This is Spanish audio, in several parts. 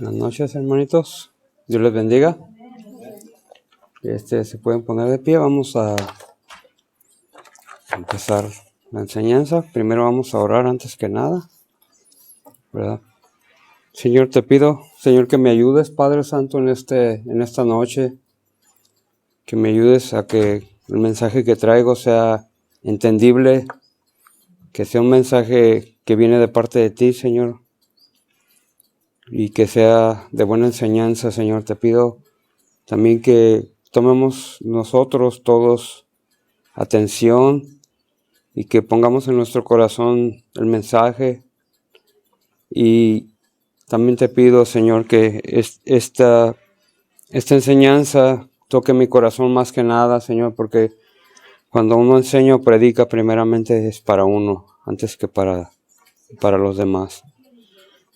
Buenas noches, hermanitos. Dios les bendiga. Se pueden poner de pie. Vamos a empezar la enseñanza. Primero vamos a orar antes que nada, ¿verdad? Señor, te pido, Señor, que me ayudes, Padre Santo, en esta noche. Que me ayudes a que el mensaje que traigo sea entendible, que sea un mensaje que viene de parte de ti, Señor, y que sea de buena enseñanza, Señor. Te pido también que tomemos nosotros todos atención y que pongamos en nuestro corazón el mensaje. Y también te pido, Señor, que esta enseñanza toque mi corazón más que nada, Señor, porque cuando uno enseña o predica, primeramente es para uno, antes que para los demás.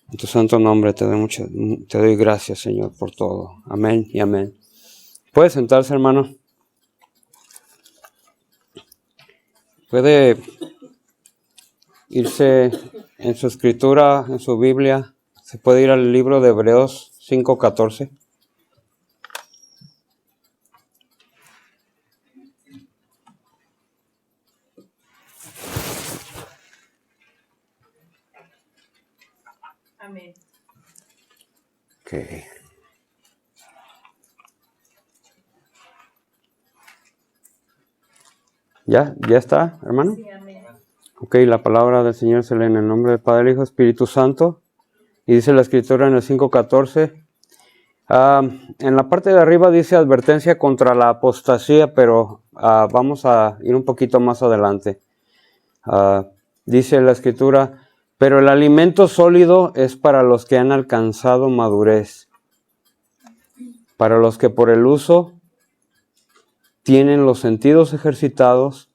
En tu santo nombre te doy gracias, Señor, por todo. Amén y amén. ¿Puede sentarse, hermano? Puede irse en su escritura, en su Biblia. Se puede ir al libro de Hebreos 5:14. Amén. Okay. ¿Ya está, hermano? Sí, amén. Ok, la palabra del Señor se lee en el nombre del Padre, Hijo, Espíritu Santo. Y dice la escritura en el 5:14. En la parte de arriba dice advertencia contra la apostasía, pero vamos a ir un poquito más adelante. Dice la escritura, pero el alimento sólido es para los que han alcanzado madurez, para los que por el uso tienen los sentidos ejercitados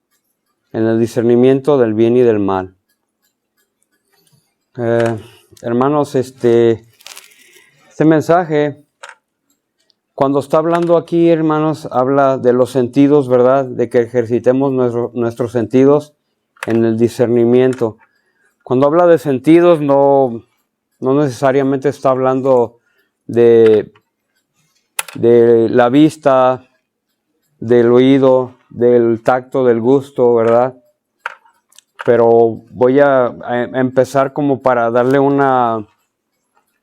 en el discernimiento del bien y del mal. Hermanos, este mensaje, cuando está hablando aquí, hermanos, habla de los sentidos, ¿verdad? De que ejercitemos nuestros sentidos en el discernimiento. Cuando habla de sentidos, no necesariamente está hablando de la vista, del oído, del tacto, del gusto, ¿verdad? Pero voy a empezar como para darle una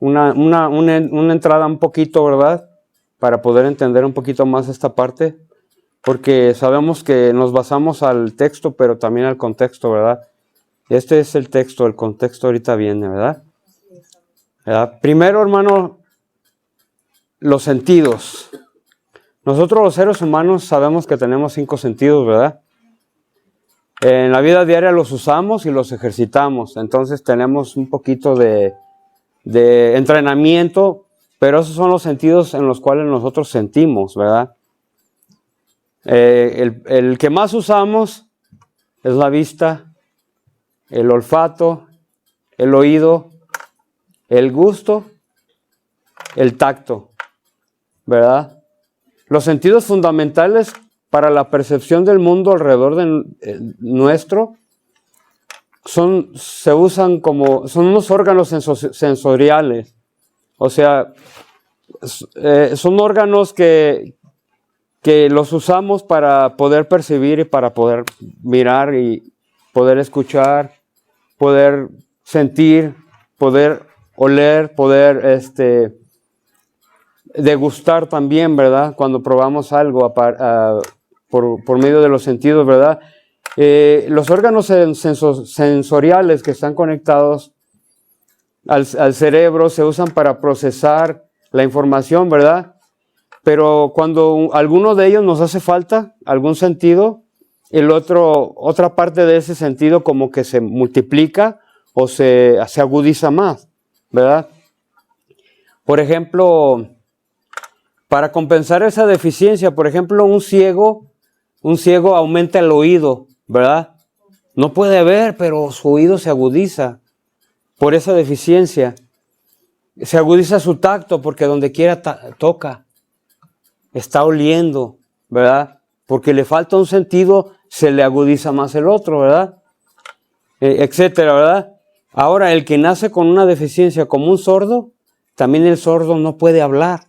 entrada un poquito, ¿verdad? Para poder entender un poquito más esta parte, porque sabemos que nos basamos al texto, pero también al contexto, ¿verdad? Este es el texto, el contexto ahorita viene, ¿verdad? Primero, hermano, los sentidos. Nosotros los seres humanos sabemos que tenemos 5 sentidos, ¿verdad? En la vida diaria los usamos y los ejercitamos, entonces tenemos un poquito de entrenamiento, pero esos son los sentidos en los cuales nosotros sentimos, ¿verdad? El que más usamos es la vista, el olfato, el oído, el gusto, el tacto, ¿verdad? Los sentidos fundamentales para la percepción del mundo alrededor de nuestro son unos órganos sensoriales. O sea, son órganos que los usamos para poder percibir y para poder mirar y poder escuchar, poder sentir, poder oler, poder degustar también, ¿verdad? Cuando probamos algo por medio de los sentidos, ¿verdad? Los órganos sensoriales que están conectados al cerebro se usan para procesar la información, ¿verdad? Pero cuando alguno de ellos nos hace falta, algún sentido, otra parte de ese sentido como que se multiplica o se agudiza más, ¿verdad? Por ejemplo, para compensar esa deficiencia, por ejemplo, un ciego aumenta el oído, ¿verdad? No puede ver, pero su oído se agudiza por esa deficiencia. Se agudiza su tacto porque donde quiera toca, está oliendo, ¿verdad? Porque le falta un sentido, se le agudiza más el otro, ¿verdad? Etcétera, ¿verdad? Ahora, el que nace con una deficiencia como un sordo, también el sordo no puede hablar.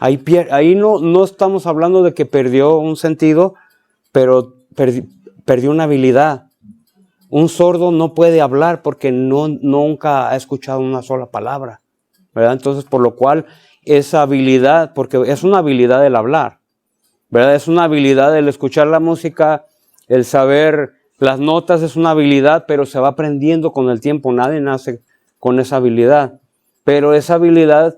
Ahí no estamos hablando de que perdió un sentido, pero perdió una habilidad. Un sordo no puede hablar porque nunca ha escuchado una sola palabra, ¿verdad? Entonces, por lo cual, esa habilidad, porque es una habilidad el hablar, ¿verdad? Es una habilidad el escuchar la música, el saber las notas, es una habilidad, pero se va aprendiendo con el tiempo. Nadie nace con esa habilidad, pero esa habilidad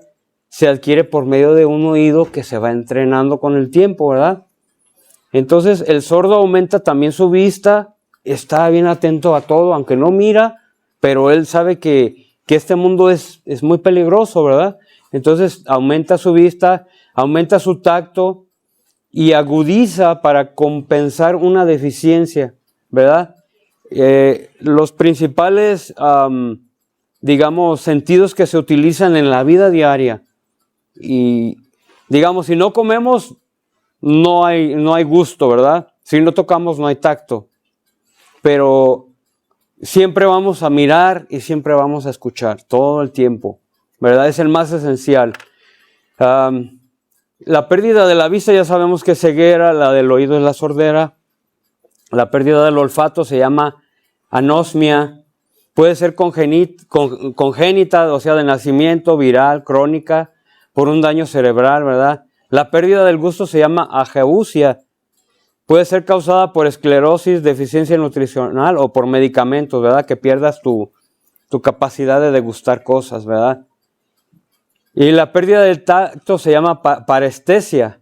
se adquiere por medio de un oído que se va entrenando con el tiempo, ¿verdad? Entonces, el sordo aumenta también su vista, está bien atento a todo, aunque no mira, pero él sabe que este mundo es muy peligroso, ¿verdad? Entonces, aumenta su vista, aumenta su tacto y agudiza para compensar una deficiencia, ¿verdad? Los principales, digamos, sentidos que se utilizan en la vida diaria, y digamos, si no comemos, no hay gusto, ¿verdad? Si no tocamos, no hay tacto. Pero siempre vamos a mirar y siempre vamos a escuchar, todo el tiempo, ¿verdad? Es el más esencial. La pérdida de la vista ya sabemos que es ceguera, la del oído es la sordera. La pérdida del olfato se llama anosmia. Puede ser congénita, o sea, de nacimiento, viral, crónica, por un daño cerebral, ¿verdad? La pérdida del gusto se llama ageusia. Puede ser causada por esclerosis, deficiencia nutricional o por medicamentos, ¿verdad? Que pierdas tu capacidad de degustar cosas, ¿verdad? Y la pérdida del tacto se llama parestesia.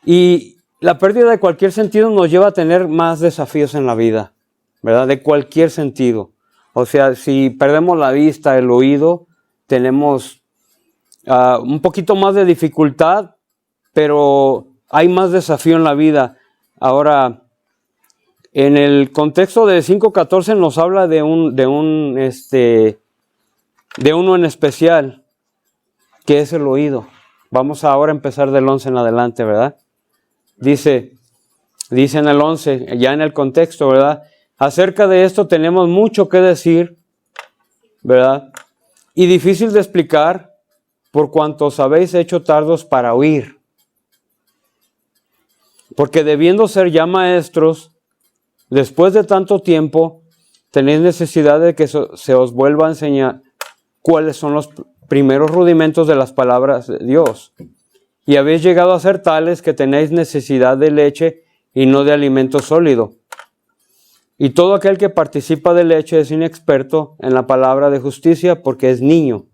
Y la pérdida de cualquier sentido nos lleva a tener más desafíos en la vida, ¿verdad? De cualquier sentido. O sea, si perdemos la vista, el oído, tenemos un poquito más de dificultad, pero hay más desafío en la vida. Ahora, en el contexto de 5.14 nos habla de uno en especial, que es el oído. Vamos ahora a empezar del 11 en adelante, ¿verdad? Dice en el 11, ya en el contexto, ¿verdad? Acerca de esto tenemos mucho que decir, ¿verdad? Y difícil de explicar, por cuanto os habéis hecho tardos para oír. Porque debiendo ser ya maestros, después de tanto tiempo, tenéis necesidad de que se os vuelva a enseñar cuáles son los primeros rudimentos de las palabras de Dios. Y habéis llegado a ser tales que tenéis necesidad de leche y no de alimento sólido. Y todo aquel que participa de leche es inexperto en la palabra de justicia porque es niño.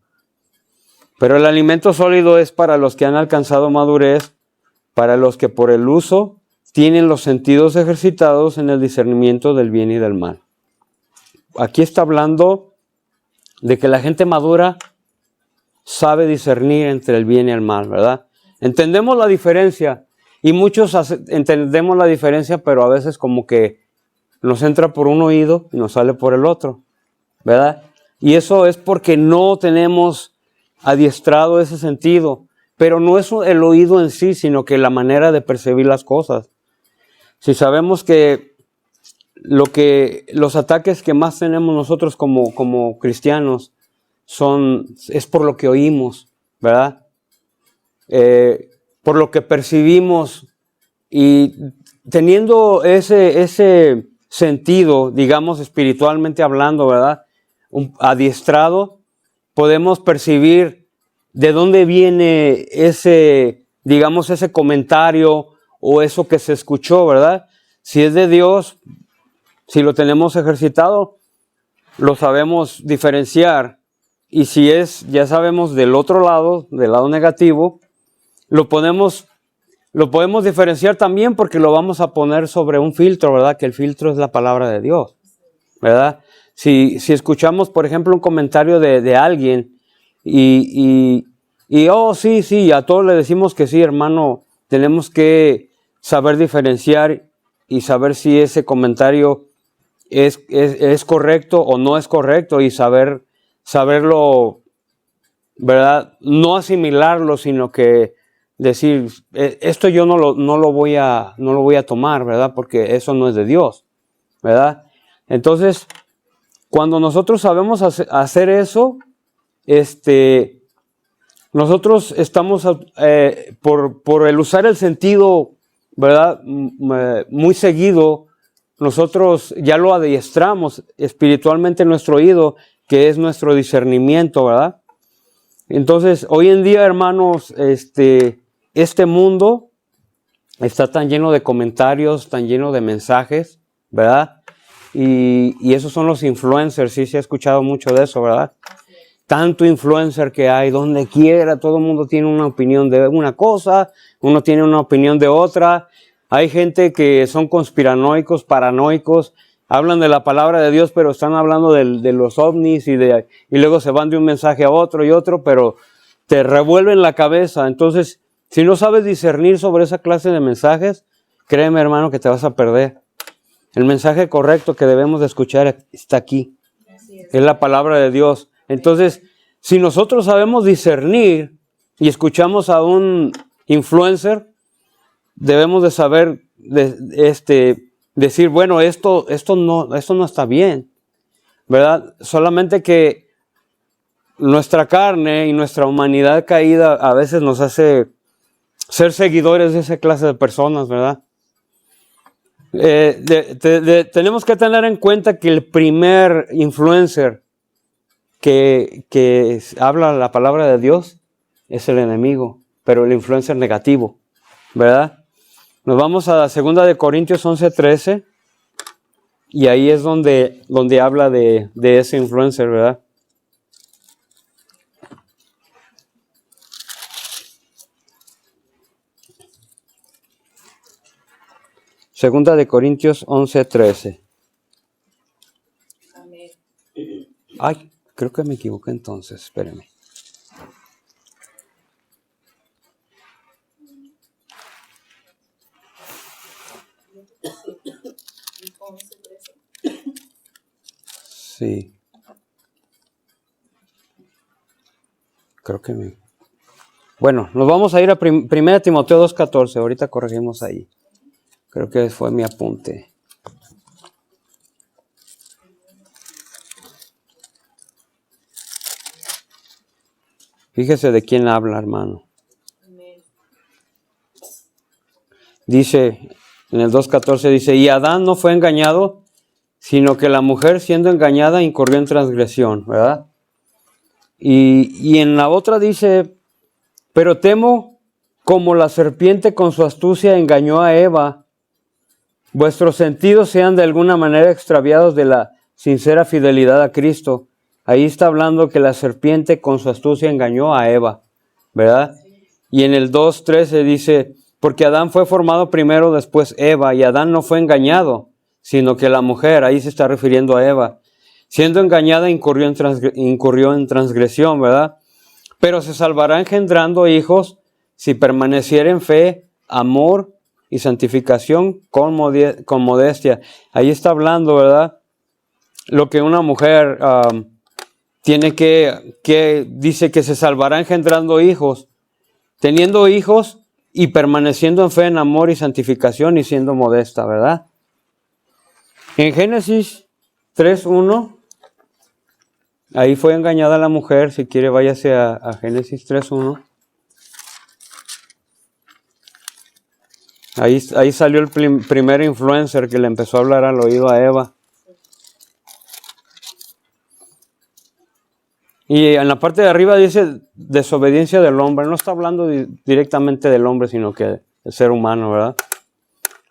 Pero el alimento sólido es para los que han alcanzado madurez, para los que por el uso tienen los sentidos ejercitados en el discernimiento del bien y del mal. Aquí está hablando de que la gente madura sabe discernir entre el bien y el mal, ¿verdad? Entendemos la diferencia y muchos entendemos la diferencia, pero a veces como que nos entra por un oído y nos sale por el otro, ¿verdad? Y eso es porque no tenemos adiestrado ese sentido, pero no es el oído en sí, sino que la manera de percibir las cosas. Si sabemos que los ataques que más tenemos nosotros como cristianos es por lo que oímos, ¿verdad? Por lo que percibimos, y teniendo ese sentido, digamos espiritualmente hablando, ¿verdad? Adiestrado, podemos percibir de dónde viene ese comentario o eso que se escuchó, ¿verdad? Si es de Dios, si lo tenemos ejercitado, lo sabemos diferenciar. Y si ya sabemos del otro lado, del lado negativo, lo podemos diferenciar también porque lo vamos a poner sobre un filtro, ¿verdad? Que el filtro es la palabra de Dios, ¿verdad? Si escuchamos, por ejemplo, un comentario de alguien y sí, a todos le decimos que sí, hermano, tenemos que saber diferenciar y saber si ese comentario es correcto o no es correcto, y saberlo, ¿verdad? No asimilarlo, sino que decir, esto yo no lo voy a tomar, ¿verdad? Porque eso no es de Dios, ¿verdad? Entonces, cuando nosotros sabemos hacer eso, nosotros estamos, por el usar el sentido, ¿verdad? Muy seguido, nosotros ya lo adiestramos espiritualmente en nuestro oído, que es nuestro discernimiento, ¿verdad? Entonces, hoy en día, hermanos, este mundo está tan lleno de comentarios, tan lleno de mensajes, ¿verdad? Y esos son los influencers, sí se ha escuchado mucho de eso, ¿verdad? Tanto influencer que hay, donde quiera, todo el mundo tiene una opinión de una cosa, uno tiene una opinión de otra. Hay gente que son conspiranoicos, paranoicos, hablan de la palabra de Dios, pero están hablando de los ovnis y luego se van de un mensaje a otro y otro, pero te revuelven la cabeza. Entonces, si no sabes discernir sobre esa clase de mensajes, créeme, hermano, que te vas a perder. El mensaje correcto que debemos de escuchar está aquí. Es la palabra de Dios. Entonces, si nosotros sabemos discernir y escuchamos a un influencer, debemos de saber decir, bueno, esto no está bien, ¿verdad? Solamente que nuestra carne y nuestra humanidad caída a veces nos hace ser seguidores de esa clase de personas, ¿verdad? Tenemos que tener en cuenta que el primer influencer que habla la palabra de Dios es el enemigo, pero el influencer negativo, ¿verdad? Nos vamos a 2 de Corintios 11:13 y ahí es donde habla de ese influencer, ¿verdad? Segunda de Corintios 11:13. Amén. Ay, creo que me equivoqué entonces, espérenme. Sí. Creo que me... Bueno, nos vamos a ir a 1 Timoteo 2:14. Ahorita corregimos ahí. Creo que fue mi apunte. Fíjese de quién habla, hermano. Amén. Dice, en el 2:14 dice, y Adán no fue engañado, sino que la mujer siendo engañada incurrió en transgresión, ¿verdad? Y en la otra dice, pero temo como la serpiente con su astucia engañó a Eva, vuestros sentidos sean de alguna manera extraviados de la sincera fidelidad a Cristo. Ahí está hablando que la serpiente con su astucia engañó a Eva, ¿verdad? Y en el 2:13 dice, porque Adán fue formado primero, después Eva, y Adán no fue engañado, sino que la mujer, ahí se está refiriendo a Eva, siendo engañada incurrió en transgresión, ¿verdad? Pero se salvará engendrando hijos si permaneciera en fe, amor y santificación con modestia. Ahí está hablando, ¿verdad? Lo que una mujer tiene que dice que se salvará engendrando hijos, teniendo hijos y permaneciendo en fe, en amor y santificación y siendo modesta, ¿verdad? En Génesis 3:1, ahí fue engañada la mujer. Si quiere, váyase a Génesis 3:1. Ahí salió el primer influencer que le empezó a hablar al oído a Eva. Y en la parte de arriba dice desobediencia del hombre. No está hablando directamente del hombre, sino que el ser humano, ¿verdad?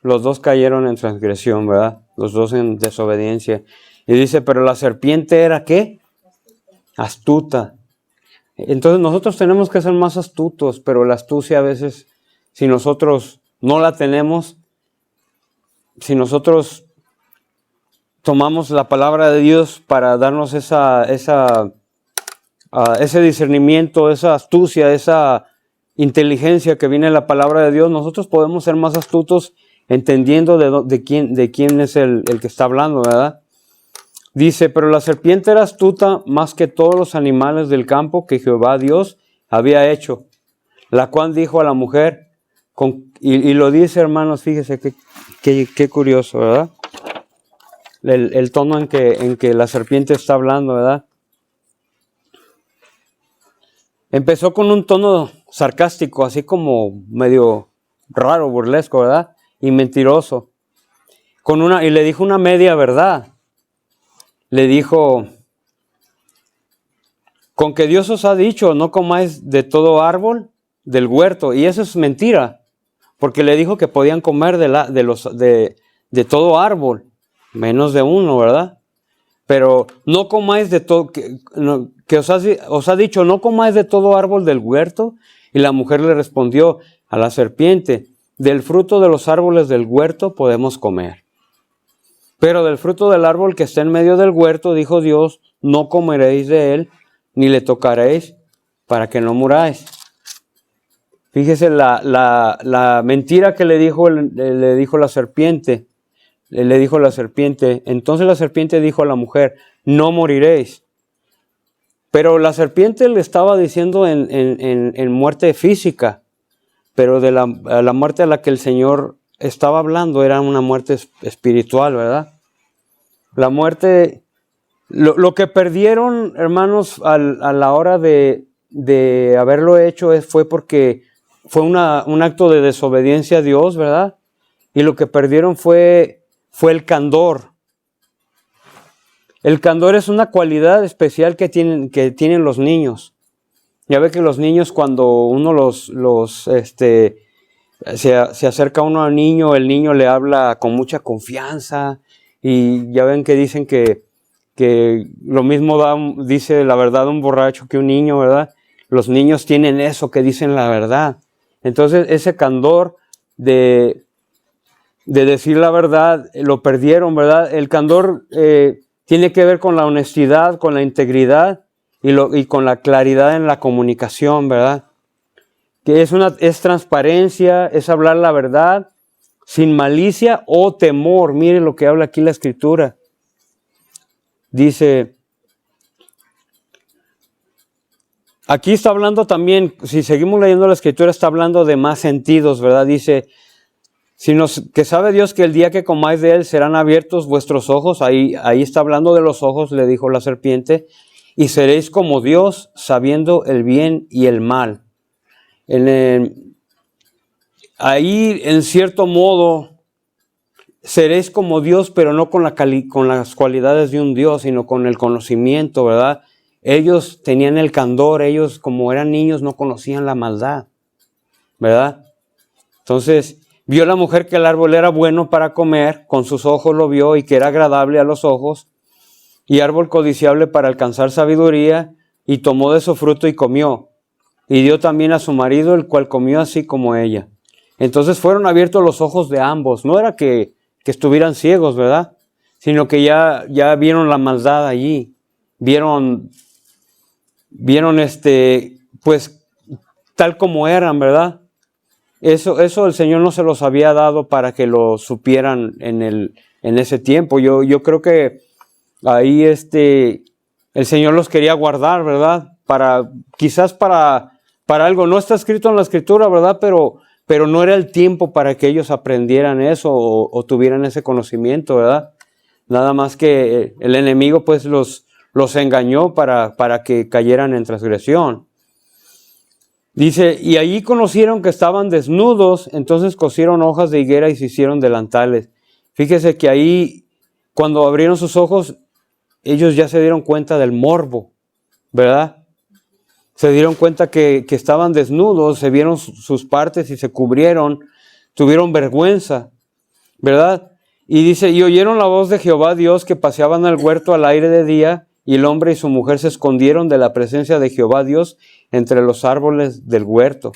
Los dos cayeron en transgresión, ¿verdad? Los dos en desobediencia. Y dice, pero la serpiente era ¿qué? Astuta. Entonces nosotros tenemos que ser más astutos, pero la astucia a veces, si nosotros no la tenemos, si nosotros tomamos la palabra de Dios para darnos ese discernimiento, esa astucia, esa inteligencia que viene de la palabra de Dios, nosotros podemos ser más astutos entendiendo de quién es el que está hablando, ¿verdad? Dice, pero la serpiente era astuta más que todos los animales del campo que Jehová Dios había hecho, la cual dijo a la mujer, y lo dice, hermanos, fíjese qué curioso, ¿verdad? El tono en que la serpiente está hablando, ¿verdad? empezó con un tono sarcástico, así como medio raro, burlesco, ¿verdad? Y mentiroso. Y le dijo una media verdad. Le dijo, con que Dios os ha dicho, no comáis de todo árbol del huerto. Y eso es mentira, porque le dijo que podían comer de todo árbol, menos de uno, ¿verdad? Pero no comáis de todo, que os ha dicho, no comáis de todo árbol del huerto. Y la mujer le respondió a la serpiente, del fruto de los árboles del huerto podemos comer. Pero del fruto del árbol que está en medio del huerto, dijo Dios, no comeréis de él, ni le tocaréis, para que no muráis. Fíjese la mentira que le dijo la serpiente. Le dijo la serpiente. Entonces la serpiente dijo a la mujer, no moriréis. Pero la serpiente le estaba diciendo en muerte física. Pero la muerte a la que el Señor estaba hablando era una muerte espiritual, ¿verdad? La muerte, lo que perdieron, hermanos, a la hora de haberlo hecho fue porque fue un acto de desobediencia a Dios, ¿verdad? Y lo que perdieron fue el candor. El candor es una cualidad especial que tienen los niños. Ya ve que los niños, cuando uno se acerca uno al niño, el niño le habla con mucha confianza, y ya ven que dicen que lo mismo dice la verdad un borracho que un niño, ¿verdad? Los niños tienen eso, que dicen la verdad. Entonces ese candor de decir la verdad lo perdieron, ¿verdad? El candor tiene que ver con la honestidad, con la integridad y con la claridad en la comunicación, ¿verdad? Que es transparencia, es hablar la verdad sin malicia o temor. Mire lo que habla aquí la Escritura. Dice, aquí está hablando también, si seguimos leyendo la Escritura, está hablando de más sentidos, ¿verdad? Dice, que sabe Dios que el día que comáis de él serán abiertos vuestros ojos. Ahí está hablando de los ojos, le dijo la serpiente, y seréis como Dios, sabiendo el bien y el mal. Ahí, en cierto modo, seréis como Dios, pero no con las cualidades de un Dios, sino con el conocimiento, ¿verdad? Ellos tenían el candor, ellos como eran niños no conocían la maldad, ¿verdad? Entonces, vio la mujer que el árbol era bueno para comer, con sus ojos lo vio, y que era agradable a los ojos, y árbol codiciable para alcanzar sabiduría, y tomó de su fruto y comió. Y dio también a su marido, el cual comió así como ella. Entonces fueron abiertos los ojos de ambos. No era que estuvieran ciegos, ¿verdad? Sino que ya vieron la maldad allí. Vieron pues tal como eran, ¿verdad? Eso el Señor no se los había dado para que lo supieran en ese tiempo. Yo creo que ahí el Señor los quería guardar, ¿verdad? Quizás para algo. No está escrito en la Escritura, ¿verdad? Pero no era el tiempo para que ellos aprendieran eso o tuvieran ese conocimiento, ¿verdad? Nada más que el enemigo pues los engañó para que cayeran en transgresión. Dice, y allí conocieron que estaban desnudos, entonces cosieron hojas de higuera y se hicieron delantales. Fíjese que ahí, cuando abrieron sus ojos, ellos ya se dieron cuenta del morbo, ¿verdad? Se dieron cuenta que estaban desnudos, se vieron sus partes y se cubrieron, tuvieron vergüenza, ¿verdad? Y dice, y oyeron la voz de Jehová Dios que paseaban al huerto al aire de día, y el hombre y su mujer se escondieron de la presencia de Jehová Dios entre los árboles del huerto.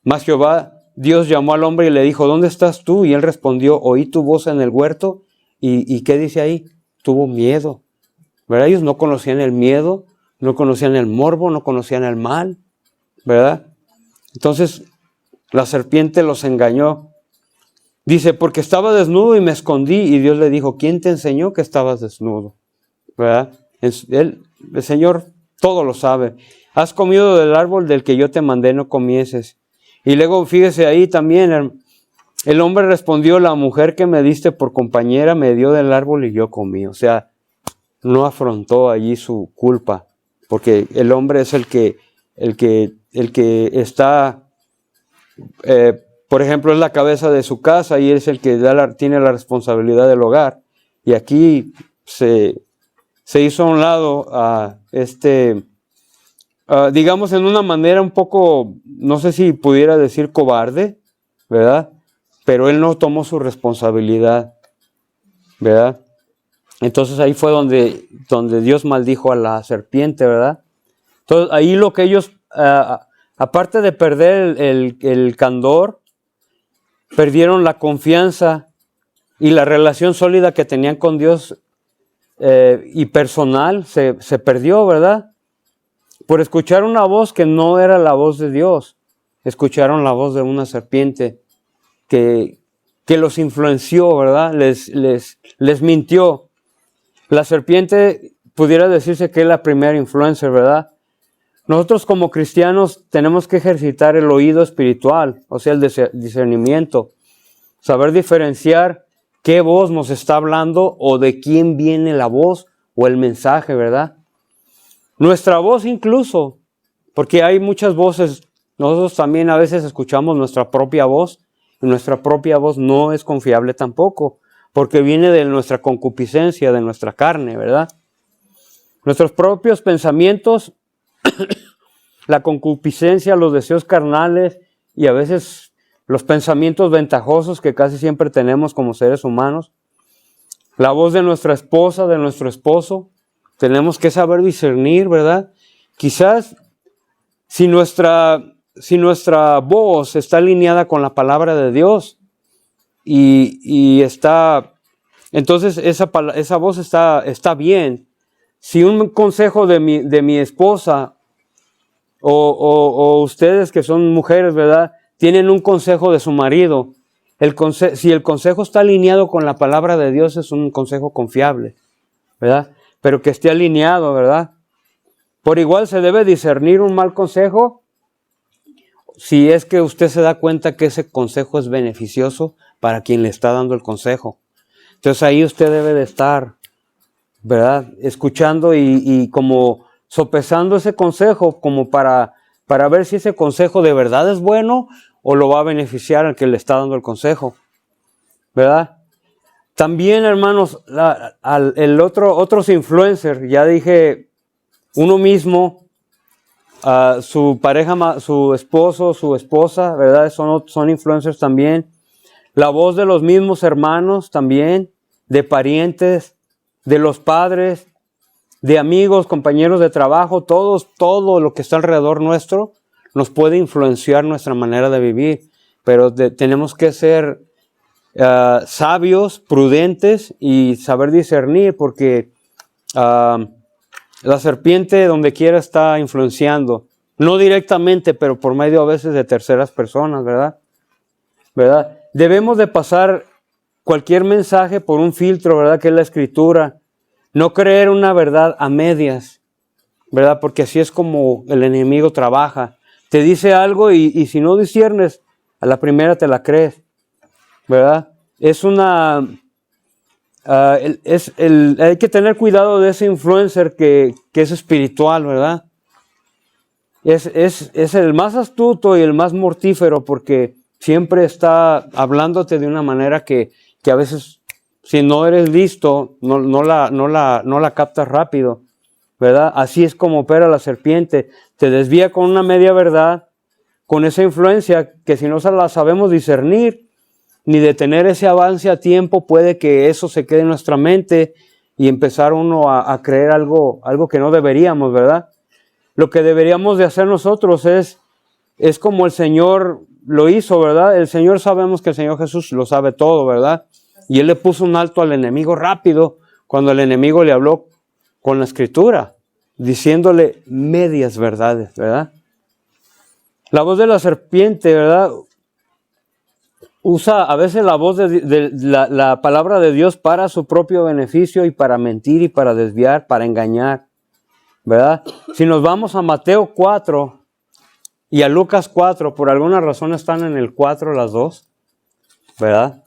Mas Jehová Dios llamó al hombre y le dijo, ¿dónde estás tú? Y él respondió, oí tu voz en el huerto. ¿Y qué dice ahí? Tuvo miedo, ¿verdad? Ellos no conocían el miedo, no conocían el morbo, no conocían el mal, ¿verdad? Entonces la serpiente los engañó. Dice, porque estaba desnudo y me escondí, y Dios le dijo, ¿quién te enseñó que estabas desnudo? ¿Verdad? El Señor todo lo sabe. Has comido del árbol del que yo te mandé no comieses. Y luego fíjese ahí también, el hombre respondió, la mujer que me diste por compañera me dio del árbol y yo comí. O sea, no afrontó allí su culpa, porque el hombre es el que el que está, por ejemplo, es la cabeza de su casa y es el que tiene la responsabilidad del hogar. Y aquí se hizo a un lado digamos en una manera un poco, no sé si pudiera decir cobarde, ¿verdad? Pero él no tomó su responsabilidad, ¿verdad? Entonces ahí fue donde Dios maldijo a la serpiente, ¿verdad? Entonces ahí lo que ellos, aparte de perder el candor, perdieron la confianza y la relación sólida que tenían con Dios y personal se perdió, ¿verdad? Por escuchar una voz que no era la voz de Dios. Escucharon la voz de una serpiente que los influenció, ¿verdad? Les mintió. La serpiente pudiera decirse que es la primera influencer, ¿verdad? Nosotros como cristianos tenemos que ejercitar el oído espiritual, o sea, el discernimiento. Saber diferenciar qué voz nos está hablando o de quién viene la voz o el mensaje, ¿verdad? Nuestra voz incluso, porque hay muchas voces, nosotros también a veces escuchamos nuestra propia voz y nuestra propia voz no es confiable tampoco, porque viene de nuestra concupiscencia, de nuestra carne, ¿verdad? Nuestros propios pensamientos, la concupiscencia, los deseos carnales y a veces los pensamientos ventajosos que casi siempre tenemos como seres humanos, la voz de nuestra esposa, de nuestro esposo, tenemos que saber discernir, ¿verdad? Quizás si nuestra voz está alineada con la palabra de Dios y está, entonces esa voz está bien. Si un consejo de mi esposa o ustedes que son mujeres, ¿verdad? Tienen un consejo de su marido, si el consejo está alineado con la palabra de Dios es un consejo confiable, ¿verdad? Pero que esté alineado, ¿verdad? Por igual se debe discernir un mal consejo si es que usted se da cuenta que ese consejo es beneficioso para quien le está dando el consejo. Entonces ahí usted debe de estar, ¿verdad? Escuchando y como sopesando ese consejo como para ver si ese consejo de verdad es bueno o lo va a beneficiar al que le está dando el consejo, ¿verdad? También, hermanos, otros influencers, ya dije, uno mismo, su pareja, su esposo, su esposa, ¿verdad? Son influencers también. La voz de los mismos hermanos también, de parientes, de los padres, de amigos, compañeros de trabajo, todo lo que está alrededor nuestro nos puede influenciar nuestra manera de vivir, pero tenemos que ser sabios, prudentes y saber discernir, porque la serpiente donde quiera está influenciando, no directamente, pero por medio a veces de terceras personas, ¿verdad? Debemos de pasar cualquier mensaje por un filtro, ¿verdad? Que es la Escritura. No creer una verdad a medias, ¿verdad? Porque así es como el enemigo trabaja. Te dice algo y si no disciernes, a la primera te la crees, ¿verdad? Hay que tener cuidado de ese influencer que es espiritual, ¿verdad? Es el más astuto y el más mortífero porque siempre está hablándote de una manera que a veces, si no eres listo, no la captas rápido, ¿verdad? Así es como opera la serpiente. Te desvía con una media verdad, con esa influencia que si no la sabemos discernir, ni detener ese avance a tiempo, puede que eso se quede en nuestra mente y empezar uno a creer algo que no deberíamos, ¿verdad? Lo que deberíamos de hacer nosotros es como el Señor lo hizo, ¿verdad? El Señor, sabemos que el Señor Jesús lo sabe todo, ¿verdad? Y Él le puso un alto al enemigo rápido cuando el enemigo le habló con la Escritura, diciéndole medias verdades, ¿verdad? La voz de la serpiente, ¿verdad? Usa a veces la voz de la palabra de Dios para su propio beneficio y para mentir y para desviar, para engañar, ¿verdad? Si nos vamos a Mateo 4 y a Lucas 4, por alguna razón están en el 4 las dos, ¿verdad?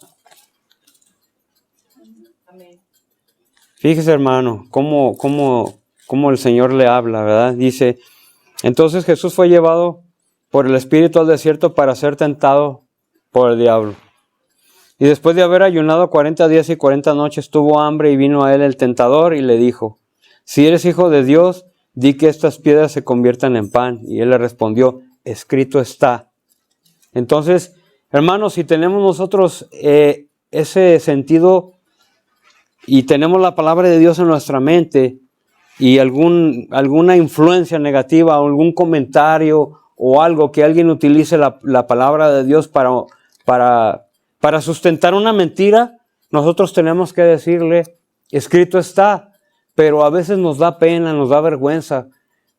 Amén. Fíjese, hermano, cómo el Señor le habla, ¿verdad? Dice, Entonces Jesús fue llevado por el Espíritu al desierto para ser tentado por el diablo. Y después de haber ayunado 40 días y 40 noches, tuvo hambre y vino a él el tentador y le dijo: si eres hijo de Dios, di que estas piedras se conviertan en pan. Y él le respondió: escrito está. Entonces, hermanos, si tenemos nosotros ese sentido y tenemos la palabra de Dios en nuestra mente y alguna influencia negativa o algún comentario o algo que alguien utilice la palabra de Dios para sustentar una mentira, nosotros tenemos que decirle: escrito está. Pero a veces nos da pena, nos da vergüenza,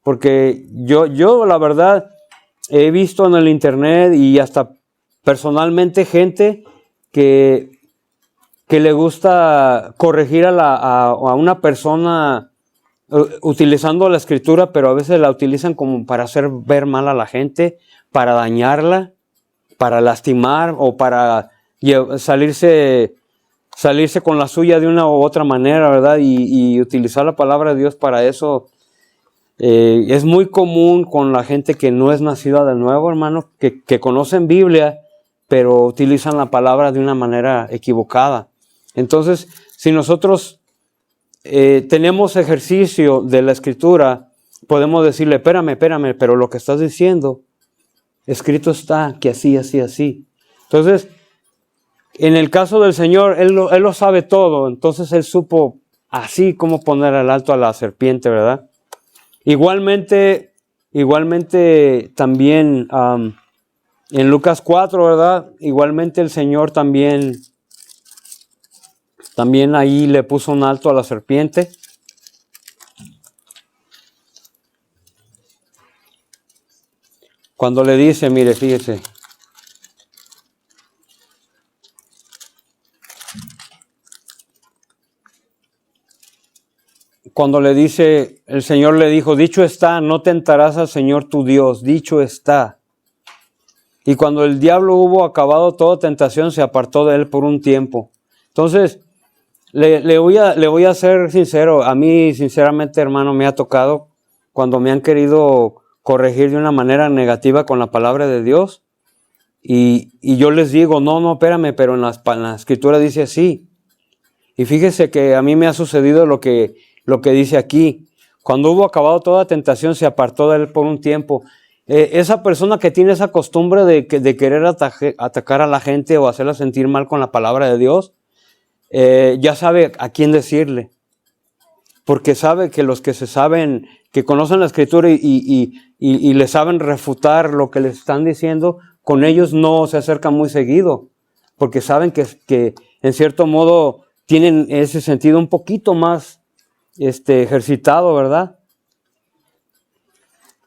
porque yo la verdad he visto en el internet y hasta personalmente gente que le gusta corregir a una persona utilizando la escritura, pero a veces la utilizan como para hacer ver mal a la gente, para dañarla, para lastimar o para salirse con la suya de una u otra manera, ¿verdad? Y utilizar la palabra de Dios para eso. Es muy común con la gente que no es nacida de nuevo, hermano, que conocen Biblia, pero utilizan la palabra de una manera equivocada. Entonces, si nosotros tenemos ejercicio de la Escritura, podemos decirle: espérame, pero lo que estás diciendo, escrito está, que así, así, así. Entonces, en el caso del Señor, Él lo sabe todo. Entonces Él supo así cómo poner al alto a la serpiente, ¿verdad? Igualmente también en Lucas 4, ¿verdad? Igualmente el Señor también ahí le puso un alto a la serpiente. Cuando le dice, mire, fíjese. Cuando le dice, el Señor le dijo: dicho está, no tentarás al Señor tu Dios, dicho está. Y cuando el diablo hubo acabado toda tentación, se apartó de él por un tiempo. Entonces, le voy a ser sincero. A mí, sinceramente, hermano, me ha tocado cuando me han querido corregir de una manera negativa con la palabra de Dios. Y yo les digo: no, espérame, pero en la Escritura dice así. Y fíjese que a mí me ha sucedido lo que dice aquí: cuando hubo acabado toda tentación, se apartó de él por un tiempo. Esa persona que tiene esa costumbre de querer atacar a la gente o hacerla sentir mal con la palabra de Dios, ya sabe a quién decirle, porque sabe que los que que conocen la Escritura y le saben refutar lo que les están diciendo, con ellos no se acercan muy seguido, porque saben que en cierto modo tienen ese sentido un poquito más ejercitado, ¿verdad?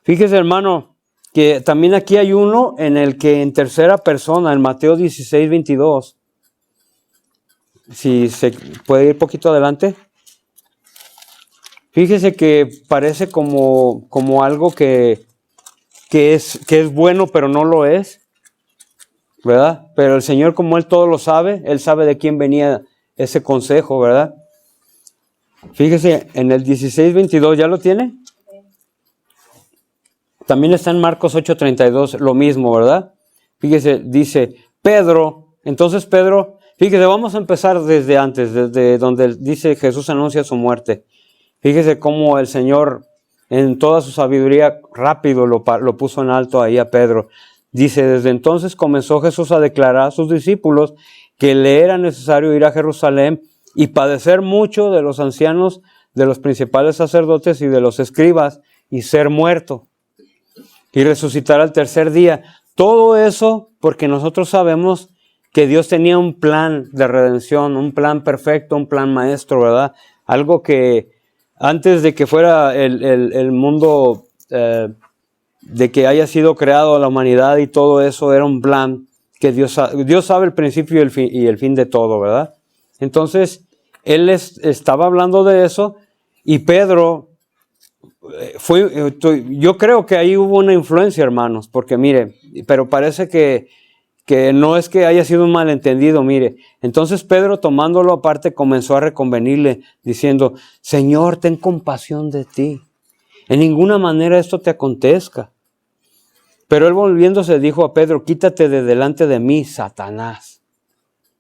Fíjese, hermano, que también aquí hay uno en el que en tercera persona, en Mateo 16, 22, si se puede ir poquito adelante. Fíjese que parece como algo que es bueno, pero no lo es, ¿verdad? Pero el Señor, como Él todo lo sabe, Él sabe de quién venía ese consejo, ¿verdad? Fíjese, en el 16:22, ¿ya lo tiene? También está en Marcos 8:32, lo mismo, ¿verdad? Fíjese, dice Pedro. Entonces Pedro, fíjese, vamos a empezar desde antes, desde donde dice Jesús anuncia su muerte. Fíjese cómo el Señor, en toda su sabiduría, rápido lo puso en alto ahí a Pedro. Dice: desde entonces comenzó Jesús a declarar a sus discípulos que le era necesario ir a Jerusalén y padecer mucho de los ancianos, de los principales sacerdotes y de los escribas, y ser muerto, y resucitar al tercer día. Todo eso porque nosotros sabemos que Dios tenía un plan de redención, un plan perfecto, un plan maestro, ¿verdad? Algo que antes de que fuera el mundo, de que haya sido creado la humanidad y todo eso, era un plan que Dios sabe el principio y el fin de todo, ¿verdad? Entonces, Él estaba hablando de eso, y Pedro yo creo que ahí hubo una influencia, hermanos, porque mire, pero parece que no es que haya sido un malentendido, mire. Entonces Pedro, tomándolo aparte, comenzó a reconvenirle, diciendo: Señor, ten compasión de ti. En ninguna manera esto te acontezca. Pero él volviéndose dijo a Pedro, quítate de delante de mí, Satanás.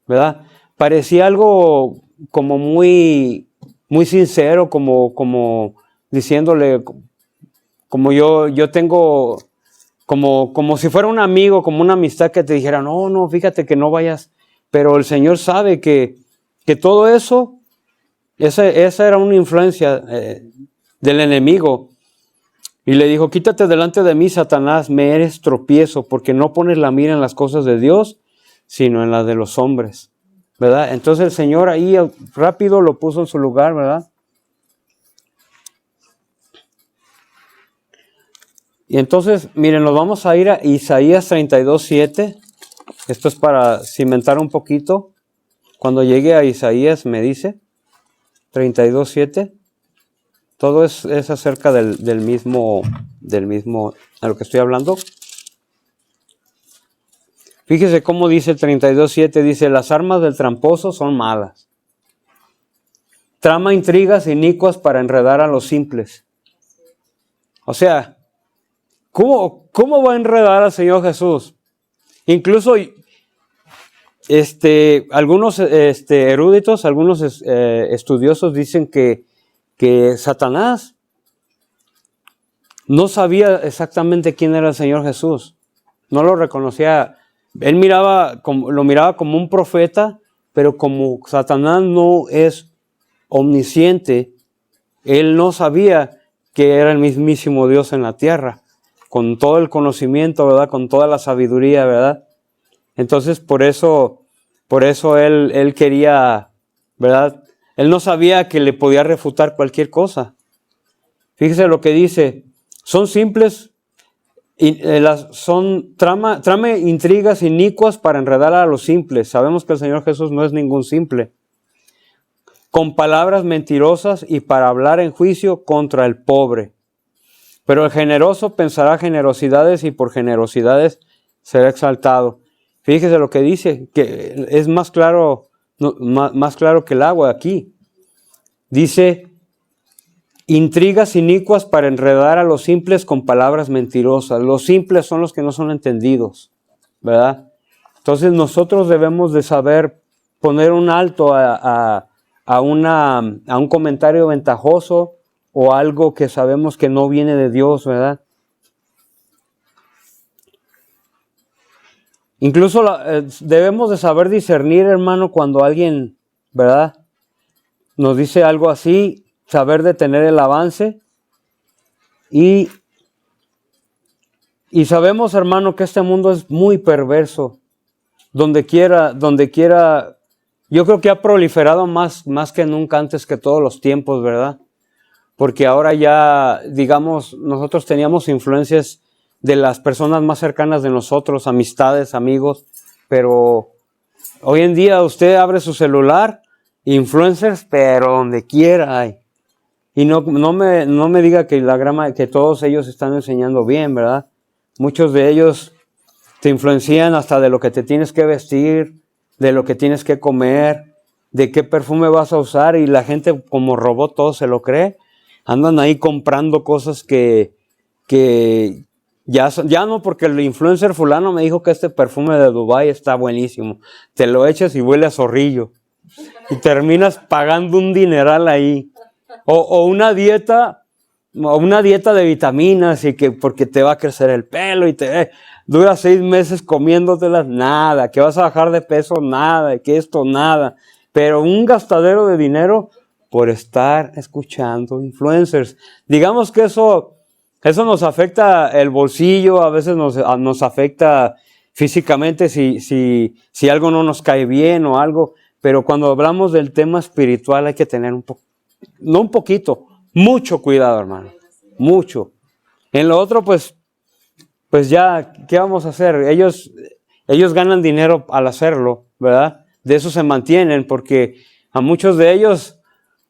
¿Verdad? Parecía algo como muy sincero, como diciéndole, como yo tengo, como si fuera un amigo, como una amistad que te dijera, no, fíjate que no vayas. Pero el Señor sabe que todo eso, esa era una influencia del enemigo. Y le dijo, quítate delante de mí, Satanás, me eres tropiezo, porque no pones la mira en las cosas de Dios, sino en las de los hombres, ¿verdad? Entonces el Señor ahí rápido lo puso en su lugar, ¿verdad? Y entonces, miren, nos vamos a ir a Isaías 32:7. Esto es para cimentar un poquito. Cuando llegue a Isaías me dice, 32:7. Todo es acerca del mismo, a lo que estoy hablando. Fíjese cómo dice el 32:7, dice, las armas del tramposo son malas. Trama intrigas inicuas para enredar a los simples. O sea, ¿cómo va a enredar al Señor Jesús? Incluso algunos eruditos, algunos estudiosos dicen que Satanás no sabía exactamente quién era el Señor Jesús. No lo reconocía. Él lo miraba como un profeta, pero como Satanás no es omnisciente, él no sabía que era el mismísimo Dios en la tierra, con todo el conocimiento, ¿verdad? Con toda la sabiduría, ¿verdad? Entonces, por eso él quería, ¿verdad? Él no sabía que le podía refutar cualquier cosa. Fíjese lo que dice. Son simples, trama intrigas inicuas para enredar a los simples. Sabemos que el Señor Jesús no es ningún simple. Con palabras mentirosas y para hablar en juicio contra el pobre. Pero el generoso pensará generosidades y por generosidades será exaltado. Fíjese lo que dice, que es más claro que el agua aquí. Dice, intrigas inicuas para enredar a los simples con palabras mentirosas. Los simples son los que no son entendidos, ¿verdad? Entonces nosotros debemos de saber poner un alto a un comentario ventajoso o algo que sabemos que no viene de Dios, ¿verdad? Incluso debemos de saber discernir, hermano, cuando alguien, ¿verdad?, nos dice algo así, saber detener el avance. Y sabemos, hermano, que este mundo es muy perverso. Donde quiera, yo creo que ha proliferado más que nunca antes que todos los tiempos, ¿verdad? Porque ahora ya, digamos, nosotros teníamos influencias de las personas más cercanas de nosotros, amistades, amigos, pero hoy en día usted abre su celular, influencers, pero donde quiera hay. Y no me diga que todos ellos están enseñando bien, ¿verdad? Muchos de ellos te influencian hasta de lo que te tienes que vestir, de lo que tienes que comer, de qué perfume vas a usar, y la gente como robot todo se lo cree. Andan ahí comprando cosas que ya no, porque el influencer fulano me dijo que este perfume de Dubái está buenísimo. Te lo echas y huele a zorrillo. Y terminas pagando un dineral ahí. O una dieta de vitaminas, y que porque te va a crecer el pelo y dura 6 meses comiéndotelas, nada. Que vas a bajar de peso, nada. Que esto, nada. Pero un gastadero de dinero por estar escuchando influencers. Digamos que eso nos afecta el bolsillo, a veces nos afecta físicamente si algo no nos cae bien o algo, pero cuando hablamos del tema espiritual hay que tener mucho cuidado, hermano, mucho. En lo otro, pues ya, ¿qué vamos a hacer? Ellos ganan dinero al hacerlo, ¿verdad? De eso se mantienen, porque a muchos de ellos,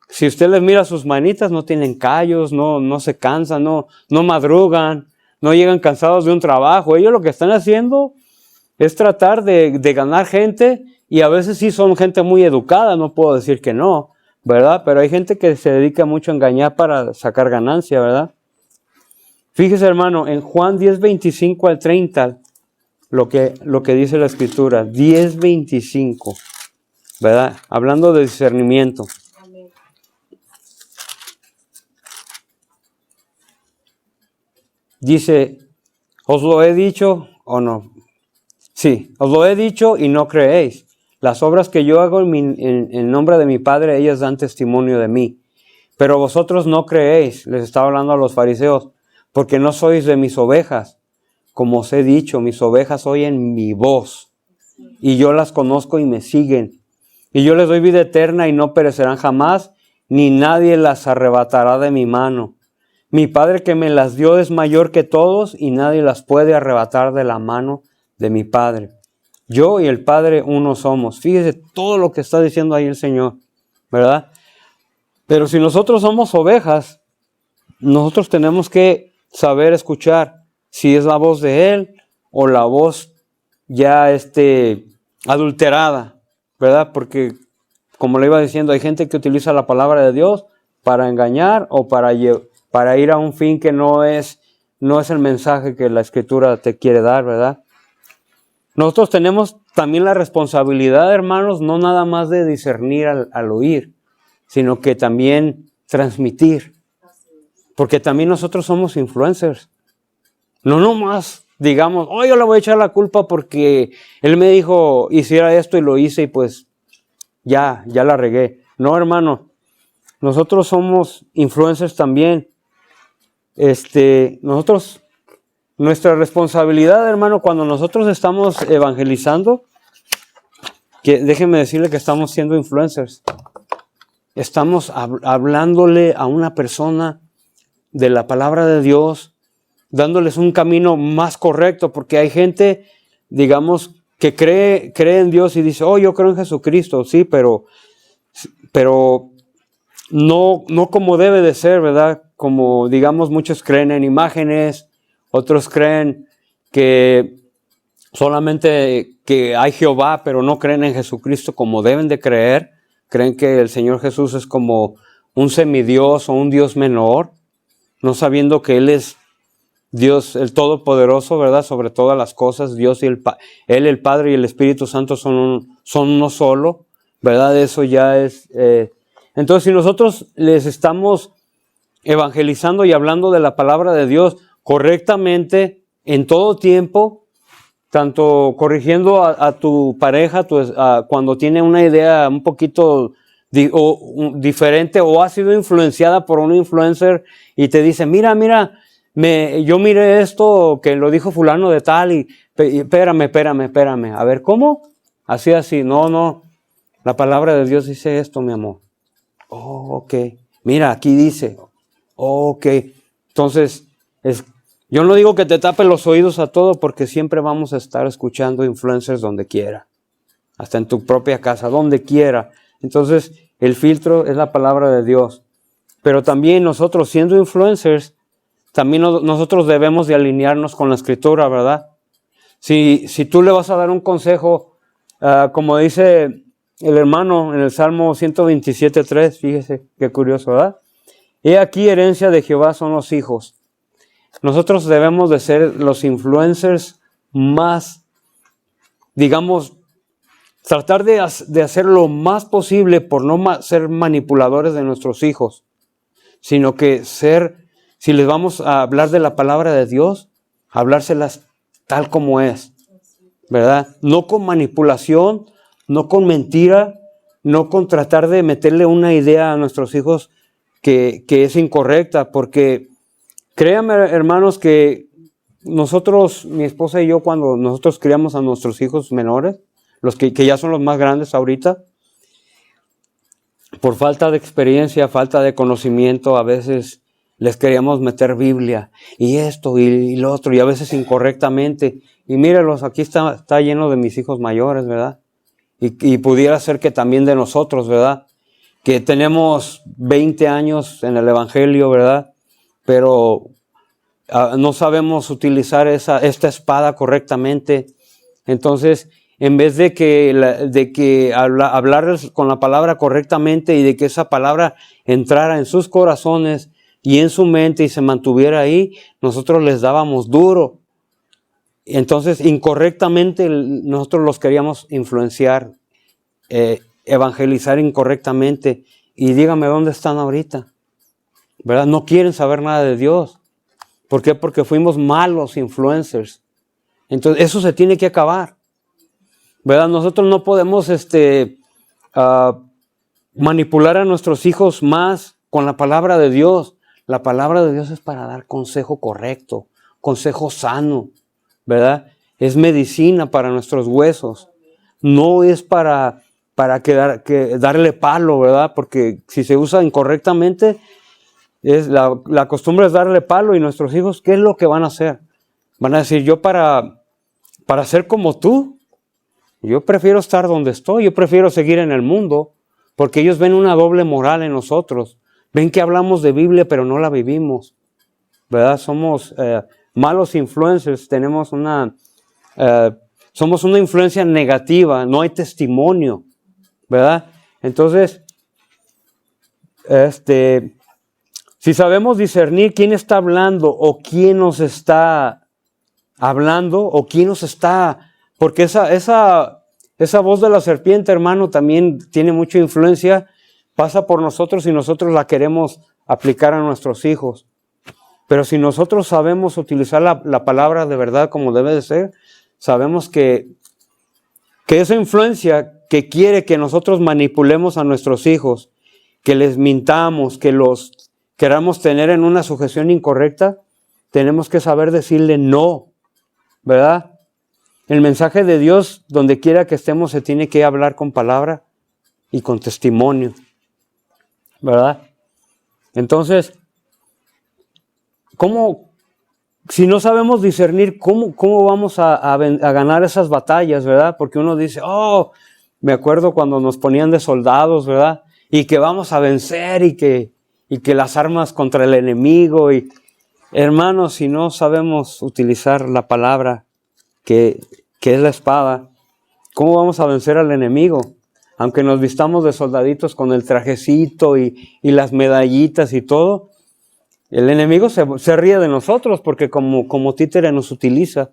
si usted les mira sus manitas, no tienen callos, no se cansan, no madrugan, no llegan cansados de un trabajo. Ellos lo que están haciendo es tratar de ganar gente, y a veces sí son gente muy educada, no puedo decir que no, ¿verdad? Pero hay gente que se dedica mucho a engañar para sacar ganancia, ¿verdad? Fíjese, hermano, en Juan 10:25 al 30, lo que dice la Escritura, 10:25, ¿verdad? Hablando de discernimiento. Amén. Dice, os lo he dicho, o no. Sí, os lo he dicho y no creéis. Las obras que yo hago en nombre de mi Padre, ellas dan testimonio de mí. Pero vosotros no creéis, les estaba hablando a los fariseos, porque no sois de mis ovejas. Como os he dicho, mis ovejas oyen mi voz, y yo las conozco y me siguen. Y yo les doy vida eterna y no perecerán jamás, ni nadie las arrebatará de mi mano. Mi Padre que me las dio es mayor que todos, y nadie las puede arrebatar de la mano de mi Padre. Yo y el Padre uno somos. Fíjese todo lo que está diciendo ahí el Señor, ¿verdad? Pero si nosotros somos ovejas, nosotros tenemos que saber escuchar si es la voz de Él o la voz ya adulterada, ¿verdad? Porque, como le iba diciendo, hay gente que utiliza la palabra de Dios para engañar o para ir a un fin que no es el mensaje que la Escritura te quiere dar, ¿verdad? Nosotros tenemos también la responsabilidad, hermanos, no nada más de discernir al oír, sino que también transmitir. Porque también nosotros somos influencers. No nomás digamos, yo le voy a echar la culpa porque él me dijo hiciera esto y lo hice y pues ya la regué. No, hermano, nosotros somos influencers también. Nuestra responsabilidad, hermano, cuando nosotros estamos evangelizando, que déjenme decirle que estamos siendo influencers. Estamos hablándole a una persona de la palabra de Dios, dándoles un camino más correcto, porque hay gente, digamos, que cree en Dios y dice, yo creo en Jesucristo, sí, pero no como debe de ser, ¿verdad? Como, digamos, muchos creen en imágenes, otros creen que solamente que hay Jehová, pero no creen en Jesucristo como deben de creer. Creen que el Señor Jesús es como un semidios o un Dios menor, no sabiendo que Él es Dios el Todopoderoso, ¿verdad? Sobre todas las cosas, Dios y Él, el Padre y el Espíritu Santo son uno solo, ¿verdad? Eso ya es... Entonces, si nosotros les estamos evangelizando y hablando de la palabra de Dios correctamente, en todo tiempo, tanto corrigiendo a tu pareja cuando tiene una idea un poquito diferente o ha sido influenciada por un influencer y te dice, mira, yo miré esto que lo dijo fulano de tal y espérame, a ver, ¿cómo? Así, no, la palabra de Dios dice esto, mi amor. Ok, mira, aquí dice, ok, entonces, yo no digo que te tape los oídos a todo porque siempre vamos a estar escuchando influencers donde quiera, hasta en tu propia casa, donde quiera. Entonces, el filtro es la palabra de Dios. Pero también nosotros, siendo influencers, también nosotros debemos de alinearnos con la Escritura, ¿verdad? Si tú le vas a dar un consejo, como dice el hermano en el Salmo 127:3, fíjese qué curioso, ¿verdad? He aquí herencia de Jehová son los hijos. Nosotros debemos de ser los influencers más, digamos, tratar de hacer lo más posible por no ser manipuladores de nuestros hijos, sino que si les vamos a hablar de la palabra de Dios, hablárselas tal como es, ¿verdad? No con manipulación, no con mentira, no con tratar de meterle una idea a nuestros hijos que es incorrecta, porque créanme, hermanos, que nosotros, mi esposa y yo, cuando nosotros criamos a nuestros hijos menores, los que ya son los más grandes ahorita, por falta de experiencia, falta de conocimiento, a veces les queríamos meter Biblia y esto y lo otro, y a veces incorrectamente. Y mírenlos, aquí está lleno de mis hijos mayores, ¿verdad? Y pudiera ser que también de nosotros, ¿verdad? Que tenemos 20 años en el Evangelio, ¿verdad? Pero no sabemos utilizar esta espada correctamente. Entonces, en vez de que hablarles con la palabra correctamente y de que esa palabra entrara en sus corazones, y en su mente y se mantuviera ahí, nosotros les dábamos duro. Entonces, incorrectamente, nosotros los queríamos influenciar, evangelizar incorrectamente. Y dígame dónde están ahorita, ¿verdad? No quieren saber nada de Dios. ¿Por qué? Porque fuimos malos influencers. Entonces, eso se tiene que acabar, ¿verdad? Nosotros no podemos manipular a nuestros hijos más con la palabra de Dios. La palabra de Dios es para dar consejo correcto, consejo sano, ¿verdad? Es medicina para nuestros huesos. No es para darle palo, ¿verdad? Porque si se usa incorrectamente, la costumbre es darle palo, y nuestros hijos, ¿qué es lo que van a hacer? Van a decir, yo para ser como tú, yo prefiero estar donde estoy, yo prefiero seguir en el mundo, porque ellos ven una doble moral en nosotros. Ven que hablamos de Biblia, pero no la vivimos, ¿verdad? Somos malos influencers, somos una influencia negativa, no hay testimonio, ¿verdad? Entonces, si sabemos discernir quién está hablando o quién nos está hablando o quién nos está... Porque esa voz de la serpiente, hermano, también tiene mucha influencia, pasa por nosotros y nosotros la queremos aplicar a nuestros hijos. Pero si nosotros sabemos utilizar la palabra de verdad como debe de ser, sabemos que esa influencia que quiere que nosotros manipulemos a nuestros hijos, que les mintamos, que los queramos tener en una sujeción incorrecta, tenemos que saber decirle no, ¿verdad? El mensaje de Dios, donde quiera que estemos, se tiene que hablar con palabra y con testimonio, ¿verdad? Entonces, si no sabemos discernir, ¿cómo vamos a ganar esas batallas, verdad? Porque uno dice, me acuerdo cuando nos ponían de soldados, ¿verdad? Y que vamos a vencer y que las armas contra el enemigo. Y hermanos, si no sabemos utilizar la palabra que es la espada, ¿cómo vamos a vencer al enemigo? Aunque nos vistamos de soldaditos con el trajecito y las medallitas y todo, el enemigo se ríe de nosotros porque como títere nos utiliza.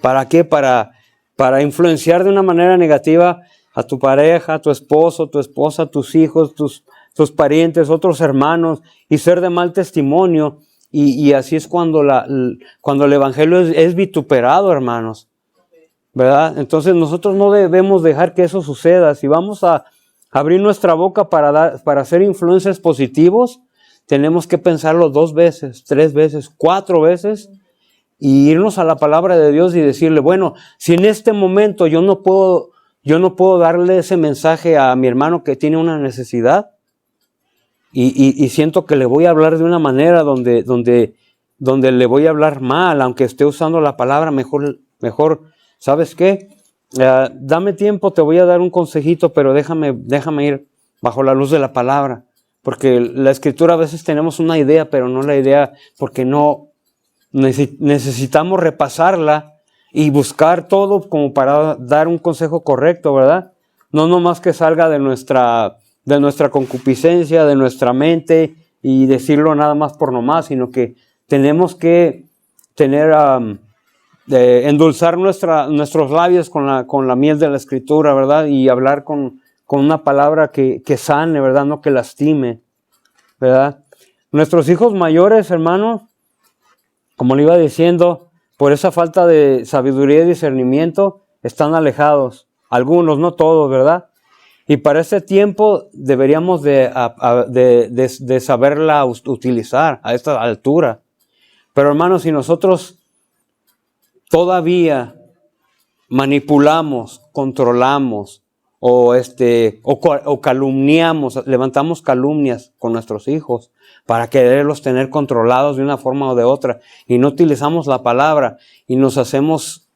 ¿Para qué? Para influenciar de una manera negativa a tu pareja, a tu esposo, tu esposa, tus hijos, tus parientes, otros hermanos, y ser de mal testimonio. Y así es cuando el evangelio es vituperado, hermanos, ¿verdad? Entonces nosotros no debemos dejar que eso suceda. Si vamos a abrir nuestra boca para hacer influencias positivos, tenemos que pensarlo 2 veces, 3 veces, 4 veces, y irnos a la palabra de Dios y decirle, bueno, si en este momento yo no puedo darle ese mensaje a mi hermano que tiene una necesidad, y siento que le voy a hablar de una manera donde le voy a hablar mal, aunque esté usando la palabra, mejor, ¿sabes qué? Dame tiempo, te voy a dar un consejito, pero déjame ir bajo la luz de la palabra. Porque la escritura a veces tenemos una idea, pero no la idea, porque no necesitamos repasarla y buscar todo como para dar un consejo correcto, ¿verdad? No nomás que salga de nuestra concupiscencia, de nuestra mente y decirlo nada más por nomás, sino que tenemos que endulzar nuestros labios con la miel de la escritura, ¿verdad? Y hablar con una palabra que sane, ¿verdad? No que lastime, ¿verdad? Nuestros hijos mayores, hermanos, como le iba diciendo, por esa falta de sabiduría y discernimiento, están alejados. Algunos, no todos, ¿verdad? Y para ese tiempo deberíamos de saberla utilizar a esta altura. Pero hermanos, si nosotros todavía manipulamos, controlamos o calumniamos, levantamos calumnias con nuestros hijos para quererlos tener controlados de una forma o de otra, y no utilizamos la palabra y nos hacemos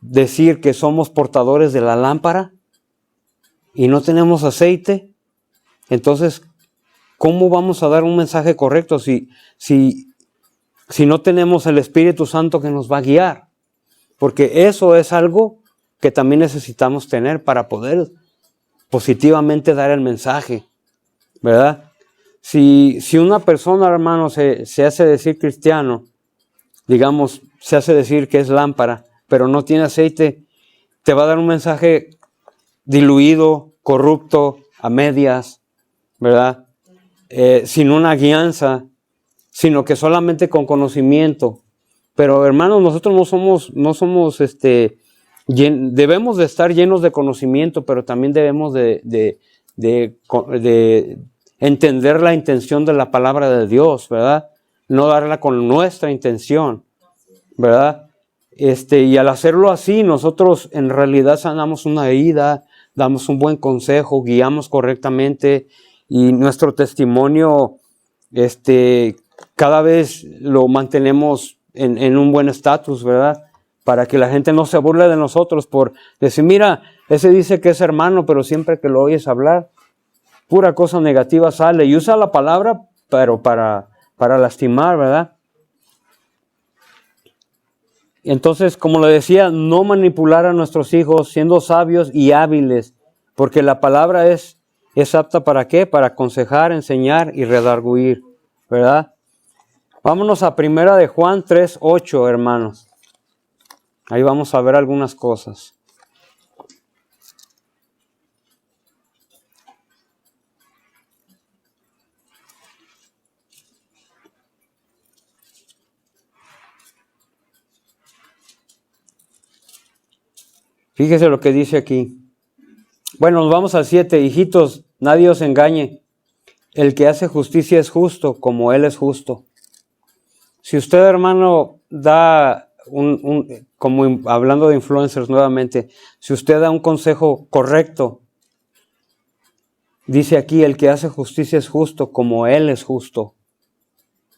decir que somos portadores de la lámpara y no tenemos aceite, entonces, ¿cómo vamos a dar un mensaje correcto si no tenemos el Espíritu Santo que nos va a guiar? Porque eso es algo que también necesitamos tener para poder positivamente dar el mensaje, ¿verdad? Si una persona, hermano, se hace decir cristiano, digamos, se hace decir que es lámpara, pero no tiene aceite, te va a dar un mensaje diluido, corrupto, a medias, ¿verdad? Sin una guianza, sino que solamente con conocimiento. Pero hermanos, nosotros no somos debemos de estar llenos de conocimiento, pero también debemos de entender la intención de la palabra de Dios, ¿verdad? No darla con nuestra intención, ¿verdad? Y al hacerlo así, nosotros en realidad sanamos una herida, damos un buen consejo, guiamos correctamente y nuestro testimonio, cada vez lo mantenemos en un buen estatus, ¿verdad? Para que la gente no se burle de nosotros por decir, mira, ese dice que es hermano, pero siempre que lo oyes hablar, pura cosa negativa sale. Y usa la palabra, pero para lastimar, ¿verdad? Entonces, como le decía, no manipular a nuestros hijos siendo sabios y hábiles, porque la palabra es apta ¿para qué? Para aconsejar, enseñar y redarguir, ¿verdad? Vámonos a 1 de Juan 3:8, hermanos. Ahí vamos a ver algunas cosas. Fíjese lo que dice aquí. Bueno, nos vamos al 7. Hijitos, nadie os engañe. El que hace justicia es justo, como Él es justo. Si usted, hermano, da como hablando de influencers nuevamente, si usted da un consejo correcto, dice aquí, el que hace justicia es justo, como Él es justo.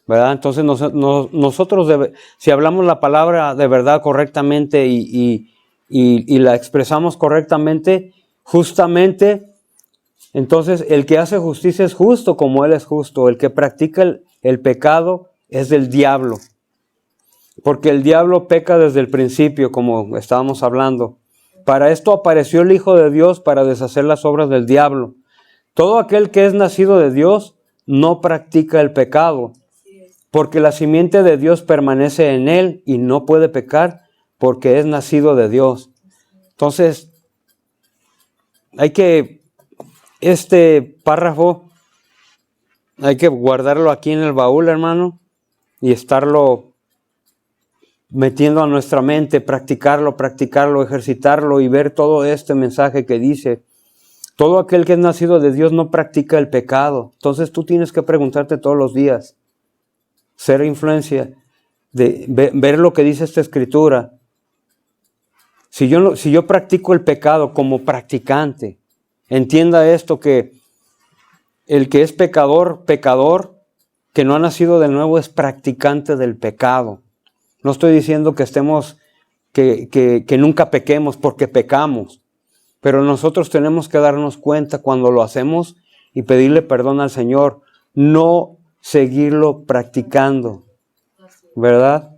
¿Verdad? Entonces nosotros, si hablamos la palabra de verdad correctamente y la expresamos correctamente, justamente, entonces el que hace justicia es justo como Él es justo. El que practica el pecado es del diablo. Porque el diablo peca desde el principio, como estábamos hablando. Para esto apareció el Hijo de Dios, para deshacer las obras del diablo. Todo aquel que es nacido de Dios no practica el pecado, porque la simiente de Dios permanece en él y no puede pecar porque es nacido de Dios. Entonces, este párrafo hay que guardarlo aquí en el baúl, hermano, y estarlo metiendo a nuestra mente, practicarlo, ejercitarlo y ver todo este mensaje que dice, todo aquel que es nacido de Dios no practica el pecado. Entonces tú tienes que preguntarte todos los días, ser influencia, de ver lo que dice esta escritura. Si yo practico el pecado como practicante, entienda esto, que el que es pecador, que no ha nacido de nuevo, es practicante del pecado. No estoy diciendo que que nunca pequemos, porque pecamos, pero nosotros tenemos que darnos cuenta cuando lo hacemos y pedirle perdón al Señor, no seguirlo practicando, ¿verdad?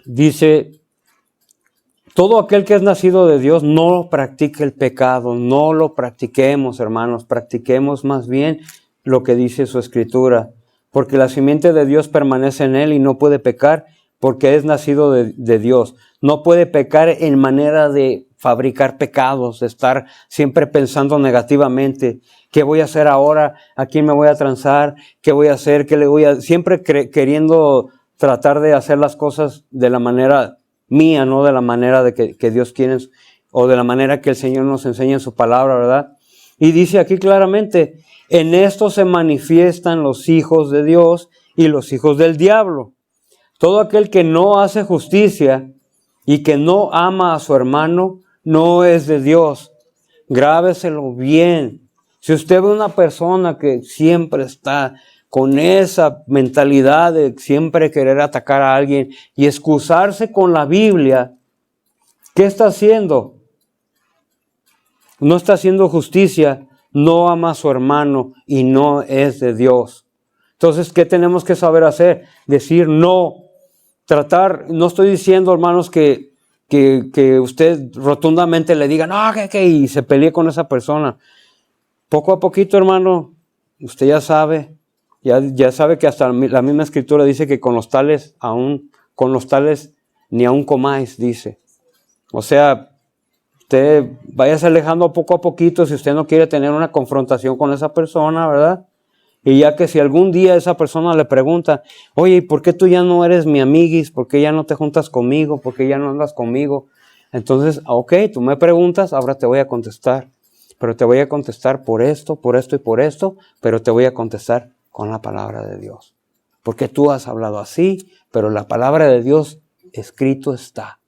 Dice, todo aquel que es nacido de Dios no practica el pecado, no lo practiquemos, hermanos, practiquemos más bien lo que dice su escritura, porque la simiente de Dios permanece en él y no puede pecar porque es nacido de Dios. No puede pecar en manera de fabricar pecados, de estar siempre pensando negativamente. ¿Qué voy a hacer ahora? ¿A quién me voy a transar? ¿Qué voy a hacer? ¿Qué le voy a...? Siempre queriendo tratar de hacer las cosas de la manera mía, no de la manera de que Dios quiere, o de la manera que el Señor nos enseña en su palabra, ¿verdad? Y dice aquí claramente, en esto se manifiestan los hijos de Dios y los hijos del diablo. Todo aquel que no hace justicia y que no ama a su hermano, no es de Dios. Grábeselo bien. Si usted ve una persona que siempre está con esa mentalidad de siempre querer atacar a alguien y excusarse con la Biblia, ¿qué está haciendo? No está haciendo justicia, no ama a su hermano y no es de Dios. Entonces, ¿qué tenemos que saber hacer? Decir no, tratar, no estoy diciendo, hermanos, que usted rotundamente le diga, no, y se pelee con esa persona. poco a poquito, hermano, usted ya sabe, ya sabe que hasta la misma escritura dice que con los tales ni aún comáis, dice. O sea, usted váyase alejando poco a poquito si usted no quiere tener una confrontación con esa persona, ¿verdad? Y ya que si algún día esa persona le pregunta, oye, ¿por qué tú ya no eres mi amiguis? ¿Por qué ya no te juntas conmigo? ¿Por qué ya no andas conmigo? Entonces, ok, tú me preguntas, ahora te voy a contestar. Pero te voy a contestar por esto y por esto, pero te voy a contestar con la palabra de Dios. Porque tú has hablado así, pero la palabra de Dios escrito está.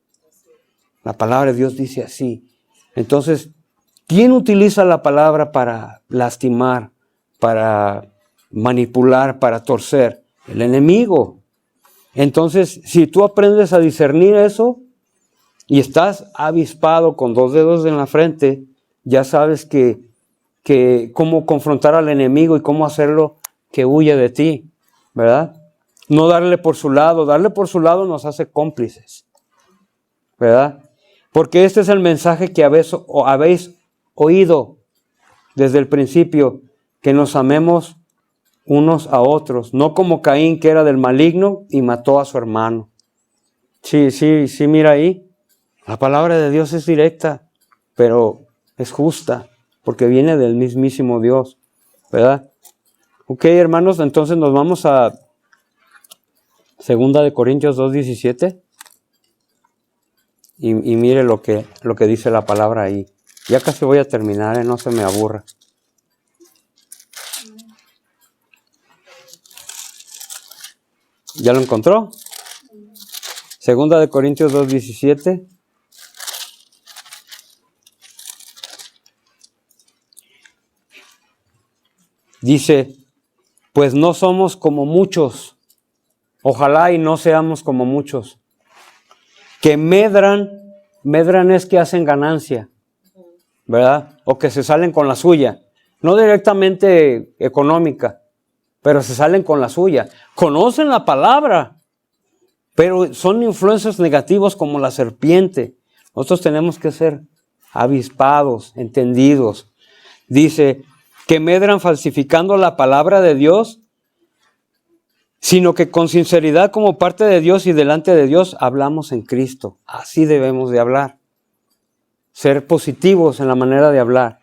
La palabra de Dios dice así. Entonces, ¿quién utiliza la palabra para lastimar, para manipular, para torcer? El enemigo. Entonces, si tú aprendes a discernir eso y estás avispado con 2 dedos en la frente, ya sabes que cómo confrontar al enemigo y cómo hacerlo que huya de ti, ¿verdad? No darle por su lado nos hace cómplices, ¿verdad? Porque este es el mensaje que habéis oído desde el principio, que nos amemos unos a otros, no como Caín, que era del maligno y mató a su hermano. Sí, mira ahí, la palabra de Dios es directa, pero es justa, porque viene del mismísimo Dios, ¿verdad? Ok, hermanos, entonces nos vamos a 2 Corintios 2:17 y mire lo que dice la palabra ahí. Ya casi voy a terminar, no se me aburra. ¿Ya lo encontró? 2 Corintios 2:17. Dice, pues no somos como muchos, ojalá y no seamos como muchos, que medran es que hacen ganancia, ¿verdad? O que se salen con la suya, no directamente económica, pero se salen con la suya. Conocen la palabra, pero son influencias negativos como la serpiente. Nosotros tenemos que ser avispados, entendidos. Dice, que medran falsificando la palabra de Dios, sino que con sinceridad como parte de Dios y delante de Dios hablamos en Cristo. Así debemos de hablar. Ser positivos en la manera de hablar.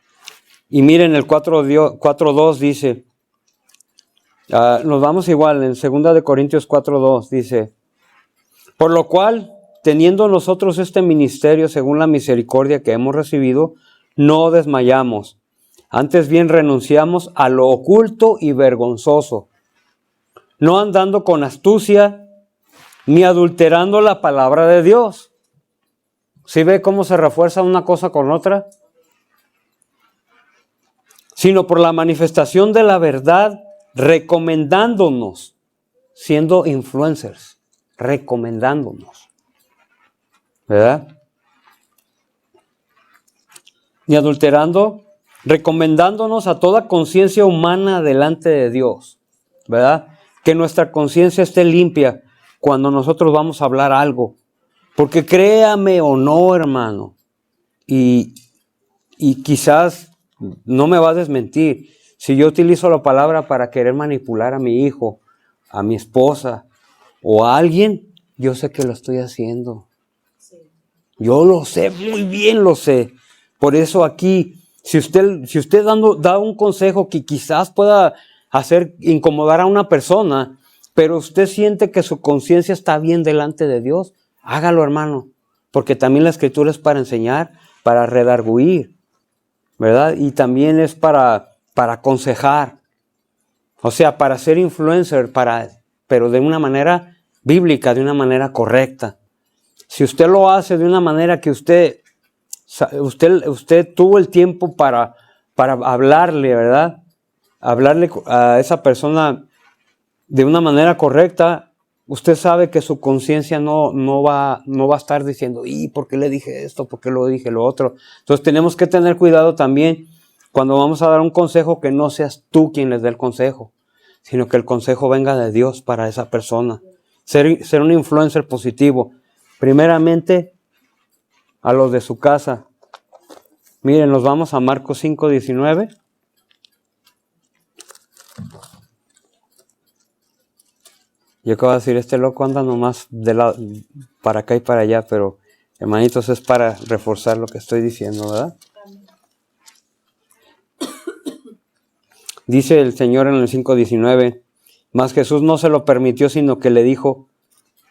Y miren el 4:2 dice, nos vamos igual, en 2 Corintios 4:2 dice, por lo cual, teniendo nosotros este ministerio según la misericordia que hemos recibido, no desmayamos. Antes bien renunciamos a lo oculto y vergonzoso, no andando con astucia ni adulterando la palabra de Dios. ¿Sí ve cómo se refuerza una cosa con otra? Sino por la manifestación de la verdad, recomendándonos, siendo influencers, recomendándonos, ¿verdad? Ni adulterando, recomendándonos a toda conciencia humana delante de Dios, ¿verdad? Que nuestra conciencia esté limpia cuando nosotros vamos a hablar algo. Porque créame o no, hermano, y quizás no me va a desmentir, si yo utilizo la palabra para querer manipular a mi hijo, a mi esposa o a alguien, yo sé que lo estoy haciendo. Sí. Yo lo sé, muy bien lo sé. Por eso aquí, si usted da un consejo que quizás pueda hacer incomodar a una persona, pero usted siente que su conciencia está bien delante de Dios, hágalo, hermano, porque también la Escritura es para enseñar, para redarguir, ¿verdad? Y también es para aconsejar, o sea, para ser influencer, pero de una manera bíblica, de una manera correcta. Si usted lo hace de una manera que usted tuvo el tiempo para hablarle, ¿verdad? Hablarle a esa persona de una manera correcta, usted sabe que su conciencia no va a estar diciendo, ¿y por qué le dije esto? ¿Por qué lo dije lo otro? Entonces tenemos que tener cuidado también cuando vamos a dar un consejo, que no seas tú quien les dé el consejo, sino que el consejo venga de Dios para esa persona. Ser un influencer positivo. Primeramente, a los de su casa. Miren, nos vamos a Marcos 5:19. Yo acabo de decir, este loco anda nomás para acá y para allá, pero hermanitos, es para reforzar lo que estoy diciendo, ¿verdad? Dice el Señor en el 5:19, mas Jesús no se lo permitió, sino que le dijo,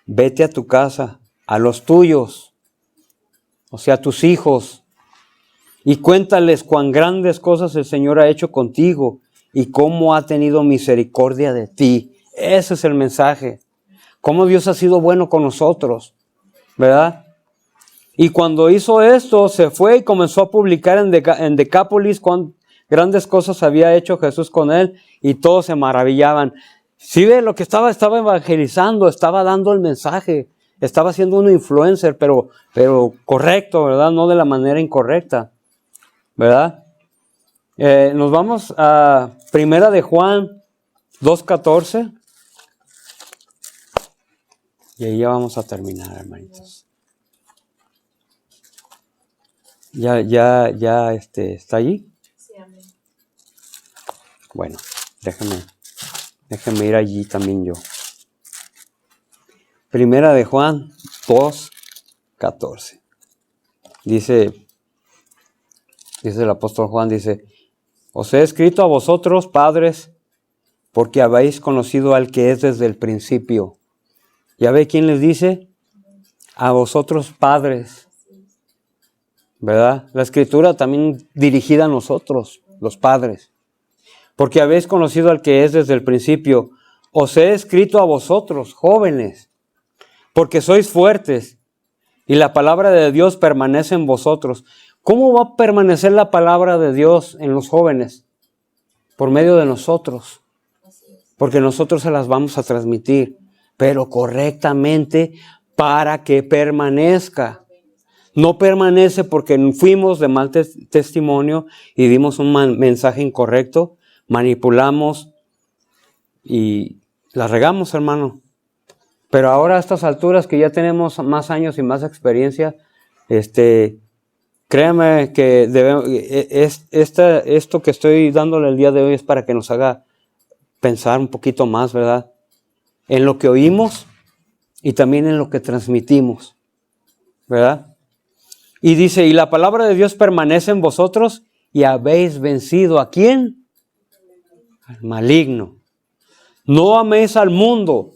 vete a tu casa, a los tuyos, o sea, a tus hijos, y cuéntales cuán grandes cosas el Señor ha hecho contigo y cómo ha tenido misericordia de ti. Ese es el mensaje. Cómo Dios ha sido bueno con nosotros, ¿verdad? Y cuando hizo esto, se fue y comenzó a publicar en Decápolis cuán grandes cosas había hecho Jesús con él, y todos se maravillaban. Sí, ve lo que estaba evangelizando, estaba dando el mensaje, estaba siendo un influencer, pero correcto, ¿verdad? No de la manera incorrecta, ¿verdad? Nos vamos a Primera de Juan 2:14. Y ahí ya vamos a terminar, hermanitos. ¿Ya está allí? Sí, amén. Bueno, déjame ir allí también yo. Primera de Juan 2:14. Dice el apóstol Juan, dice, os he escrito a vosotros, padres, porque habéis conocido al que es desde el principio. ¿Ya ve quién les dice? A vosotros, padres. ¿Verdad? La escritura también dirigida a nosotros, los padres. Porque habéis conocido al que es desde el principio. Os he escrito a vosotros, jóvenes, porque sois fuertes y la palabra de Dios permanece en vosotros. ¿Cómo va a permanecer la palabra de Dios en los jóvenes? Por medio de nosotros. Porque nosotros se las vamos a transmitir, pero correctamente para que permanezca. No permanece porque fuimos de mal testimonio y dimos un mensaje incorrecto, manipulamos y la regamos, hermano. Pero ahora a estas alturas que ya tenemos más años y más experiencia, créame que esto que estoy dándole el día de hoy es para que nos haga pensar un poquito más, ¿verdad? En lo que oímos y también en lo que transmitimos, ¿verdad? Y dice, y la palabra de Dios permanece en vosotros y habéis vencido. ¿A quién? Al maligno. No améis al mundo.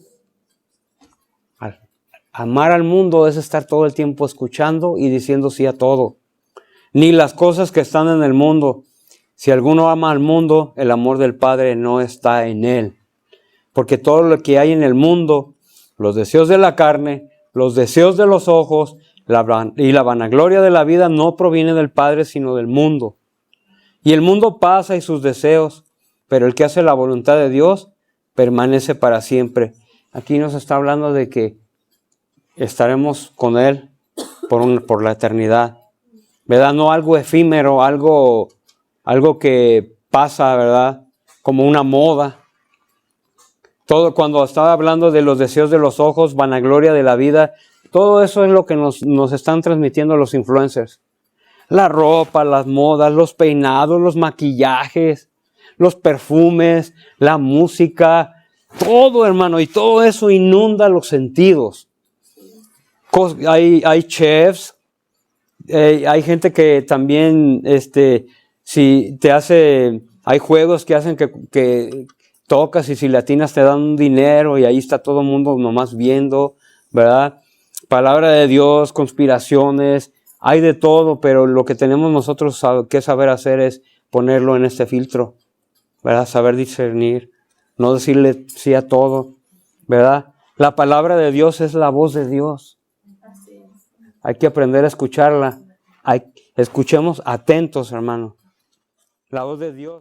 Amar al mundo es estar todo el tiempo escuchando y diciendo sí a todo. Ni las cosas que están en el mundo. Si alguno ama al mundo, el amor del Padre no está en él. Porque todo lo que hay en el mundo, los deseos de la carne, los deseos de los ojos, y la vanagloria de la vida no proviene del Padre, sino del mundo. Y el mundo pasa y sus deseos, pero el que hace la voluntad de Dios permanece para siempre. Aquí nos está hablando de que estaremos con Él por la eternidad, ¿verdad? No algo efímero, algo que pasa, ¿verdad? Como una moda. Todo cuando estaba hablando de los deseos de los ojos, vanagloria de la vida, todo eso es lo que nos están transmitiendo los influencers. La ropa, las modas, los peinados, los maquillajes, los perfumes, la música, todo, hermano, y todo eso inunda los sentidos. Hay chefs, hay gente que también, si te hace, hay juegos que hacen que tocas y si le atinas te dan un dinero y ahí está todo el mundo nomás viendo, ¿verdad? Palabra de Dios, conspiraciones, hay de todo, pero lo que tenemos nosotros que saber hacer es ponerlo en este filtro, ¿verdad? Saber discernir, no decirle sí a todo, ¿verdad? La palabra de Dios es la voz de Dios. Hay que aprender a escucharla. Escuchemos atentos, hermano. La voz de Dios.